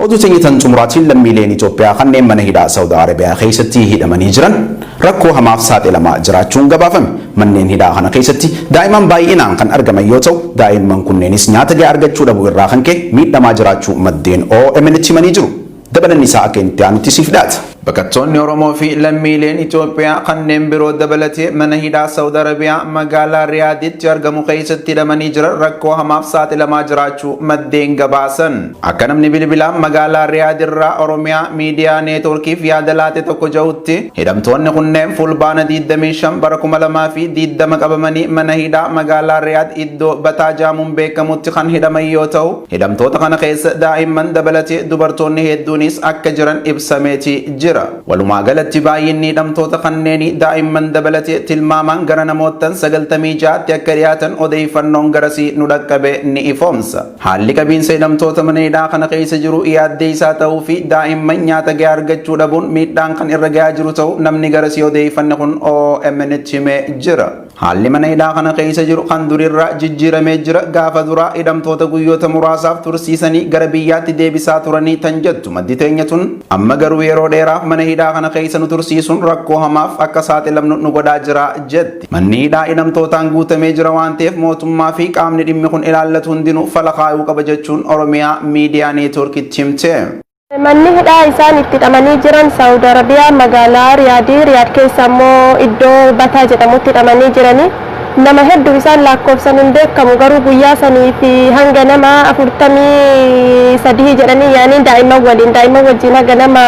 oduu teenyitan xumuraatiin lammiileen Itoophiyaa kanneen mana hidhaa Saudi Arabiyaa keessatti hidhamanii jiran rakkoo hamaaf saaxilamaa jiraachuun gabaafame. Manneen hidhaa kana keessatti daa'imman baay'inaan kan argaman yoo ta'u, daa'imman kunneenis nyaata gahaa argachuu dhabuu irraa kan ka'e miidhamaa jiraachuu maddeen OMN himanii jiru. Dabalanni isaa akka itti aanutti siif dhiyaata. Baqattoonni Oromoo fi lammiileen Itoophiyaa kanneen biroo dabalatee mana hidhaa Saudi Arabiyaa magaalaa Riyaaditti argamu keessatti hidhamanii jiran rakkoo hamaaf saaxilamaa jiraachuu maddeen gabaasan. Akka namni bilbilaan magaalaa Riyaad irraa Oromiyaa miidiyaa neetwoorkiif yaada laate tokko jahutti hidhamtoonni kunneen fulbaana 25 bara 2020 qabamanii mana hidhaa magaalaa Riyaad iddoo Bataa jaamuun beekamutti kan hidhaman yoo ta'u, hidhamtoota kana keessa daa'imman dabalatee dubartoonni hedduunis akka jiran ibsameeti jira. Walumaa galatti baay'inni hidhamtoota kanneenii daa'imman dabalatee tilmaamaan gara namoota 96tti akka dhiyaatan odeeffannoon garasii nu dhaqqabe ni ifoomsa. Haalli qabiinsa hidhamtoota mana hidhaa kana keessa jiru yaaddeessaa ta'uu fi daa'imman nyaata gahaa argachuu dhabuun miidhaan kan irra gahaa jiru ta'uu namni garasii odeeffanne kun OMN himee jira. Haalli mana hidhaa kana keessa jiru kan durirraa jijjiiramee jira. Gaafa duraa hidhamtoota guyyoota muraasaaf tursiisanii gara biyyaatti deebisaa turanii tan jettu maddi teenya tun amma garuu yeroo dheeraaf mana hidhaa kana keessa nu tursiisuun rakkoo hamaaf akka saaxilamnu nu godhaa jira jetti. Manni hidhaa hidhamtootaan guutamee jira waan ta'eef mootummaa fi qaamni dhimmi kun ilaallatu hundinuu fala kaayuu qaba jechuun Oromiyaa miidiyaa neetwoorkitti himte. Manni hidhaa isaan itti hidhamanii jiran Saudi Arabiyaa magaalaa Riyaad keessa immoo iddoo Bataa jedhamutti hidhamanii jiranii. Nama hedduu isaan lakkoofsan hin beekamu garuu guyyaa sanii fi hanga nama 43 jedhanii yaani daa'imman wajjin hanga nama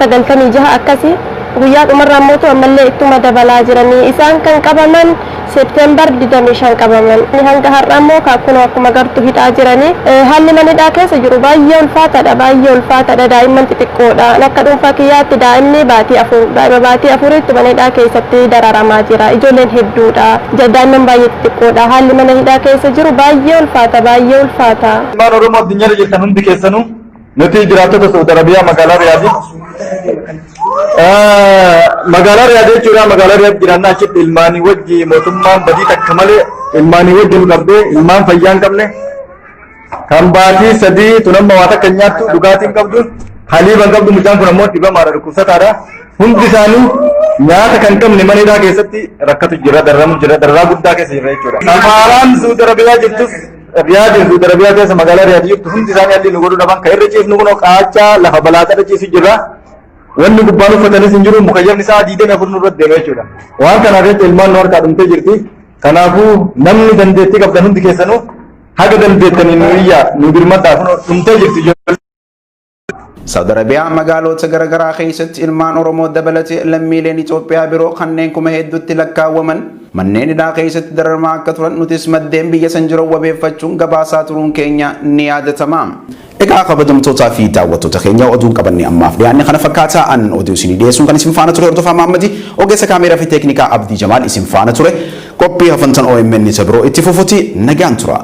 96 akkasii guyyaa dhumarraa mootu ammallee ittuma dabalaa jiranii. Isaan kan qabaman September 25 qabaman. Hanga har'a immoo akkuma gartuu hidhaa jiranii. Haalli mana hidhaa keessa jiru baay'ee ulfaataadha. Daa'imman xixiqqoodha. Akka dhuunfaa kiyyaatti daa'imni baatii afuritti mana hidhaa keessatti dararamaa jira. Ijoolleen hedduudha. Daa'imman baay'ee xixiqqoodha. Haalli mana hidhaa keessa jiru baay'ee ulfaata. Ilmaan Oromoo addunyaa jirtan hundi keessanuu nuti jiraattota Saudi Arabiyaa magaalaa Riyaaditti magaalaa Riyaad jechuudha. Magaalaa Riyaad jiraannaa achitti ilmaanii wajji mootummaan badii takka malee ilmaanii wajji nu qabdee ilmaan fayyaa hin qabne kan baatii 3 tunamma waa takka nyaattu dhugaatiin qabdu haliiba hin qabdu mucaan kun ammoo dhibamaadha dhukkubsataadha. Hundi isaanii nyaata kan qabne mana hidhaa keessatti rakkatu jira darraa guddaa keessa jira jechuudha. Safaaraan Saudi Arabiyaa jirtus Riyaad Saudi Arabiyaa keessa magaalaa Riyaad jirtu hundi isaanii alli nu godhuu dhaban kan irra ciifnu kun qaachaa lafa balaaxadha ciisu jirra. Wanni gubbaan uffatanis hin jiru mukayyamni isaa 24 nurratti deema jechuudha. Waan kanaaf jecha ilmaan nu harkaa dhumtee jirti. Kanaafuu namni dandeettii qabdan hundi keessanuu haga dandeettanii nu iyyaa nu birmadhaa kun dhumtee jirti. Saudi Arabiyaa magaalota garaagaraa keessatti ilmaan Oromoo dabalatee lammiileen Itoophiyaa biroo kanneen kuma hedduutti lakkaawwaman manneen hidhaa keessatti dararamaa akka turan nutis maddeen biyya san jiran wabeeffachuun gabaasaa turuun keenya ni yaadatama. Egaa kabajamtootaa fi daawwattoota keenya oduun qabanne ammaaf dhiyaanne kana fakkaataa an oduu isinii dhiyeessuun kan isin faana ture hordofaa Mahammadi ogeessa kaameeraa fi teeknikaa Abdii Jamaal isin faana ture qophii hafantan OMN isa biroo itti fufuuti nagaan tura.